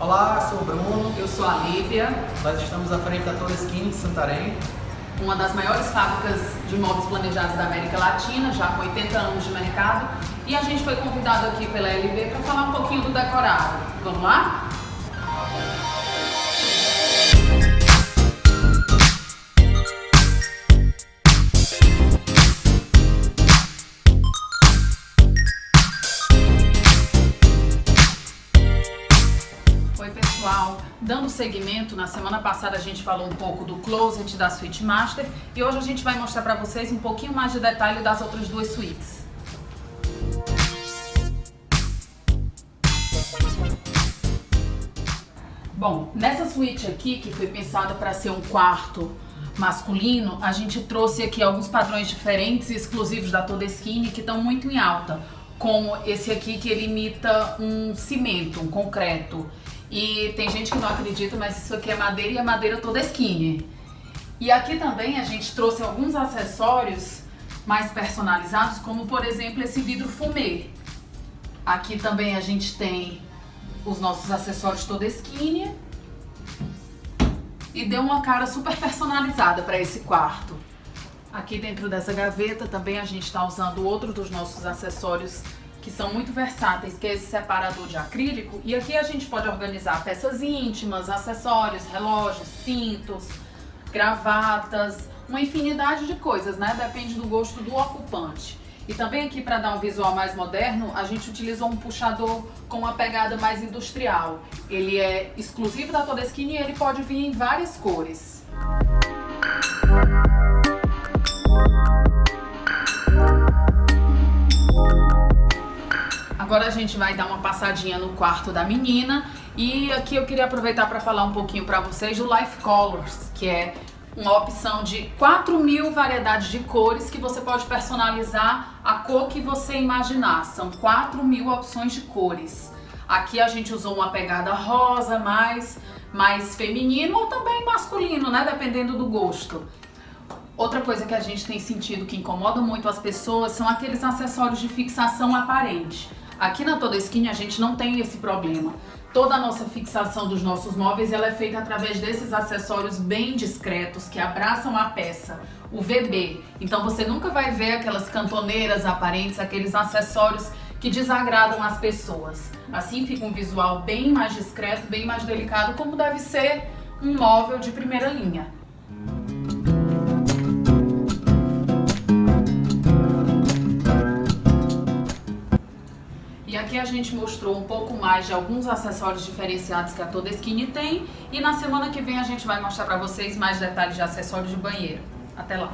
Olá, eu sou o Bruno. Eu sou a Lívia. Nós estamos à frente da Todeskine de Santarém. Uma das maiores fábricas de móveis planejados da América Latina, já com 80 anos de mercado. E a gente foi convidado aqui pela LB para falar um pouquinho do decorado. Vamos lá? Oi pessoal, dando seguimento, na semana passada a gente falou um pouco do closet da Suite Master e hoje a gente vai mostrar para vocês um pouquinho mais de detalhe das outras duas suítes. Bom, nessa suíte aqui, que foi pensada para ser um quarto masculino, a gente trouxe aqui alguns padrões diferentes e exclusivos da Todeskine que estão muito em alta, como esse aqui que ele imita um cimento, um concreto. E tem gente que não acredita, mas isso aqui é madeira e é madeira Todeskine. E aqui também a gente trouxe alguns acessórios mais personalizados, como por exemplo esse vidro fumê. Aqui também a gente tem os nossos acessórios Todeskine e deu uma cara super personalizada para esse quarto. Aqui dentro dessa gaveta também a gente está usando outro dos nossos acessórios que são muito versáteis, que é esse separador de acrílico. E aqui a gente pode organizar peças íntimas, acessórios, relógios, cintos, gravatas, uma infinidade de coisas, né? Depende do gosto do ocupante. E também aqui, para dar um visual mais moderno, a gente utilizou um puxador com uma pegada mais industrial. Ele é exclusivo da Todeskine e ele pode vir em várias cores. Agora a gente vai dar uma passadinha no quarto da menina e aqui eu queria aproveitar para falar um pouquinho para vocês do Life Colors, que é uma opção de 4.000 variedades de cores que você pode personalizar a cor que você imaginar. São 4.000 opções de cores. Aqui a gente usou uma pegada rosa, mais feminino ou também masculino, né? Dependendo do gosto. Outra coisa que a gente tem sentido que incomoda muito as pessoas são aqueles acessórios de fixação aparente. Aqui na Todeskine a gente não tem esse problema. Toda a nossa fixação dos nossos móveis ela é feita através desses acessórios bem discretos que abraçam a peça, o VB. Então você nunca vai ver aquelas cantoneiras aparentes, aqueles acessórios que desagradam as pessoas. Assim fica um visual bem mais discreto, bem mais delicado, como deve ser um móvel de primeira linha. E aqui a gente mostrou um pouco mais de alguns acessórios diferenciados que a Todeskine tem e na semana que vem a gente vai mostrar para vocês mais detalhes de acessórios de banheiro. Até lá!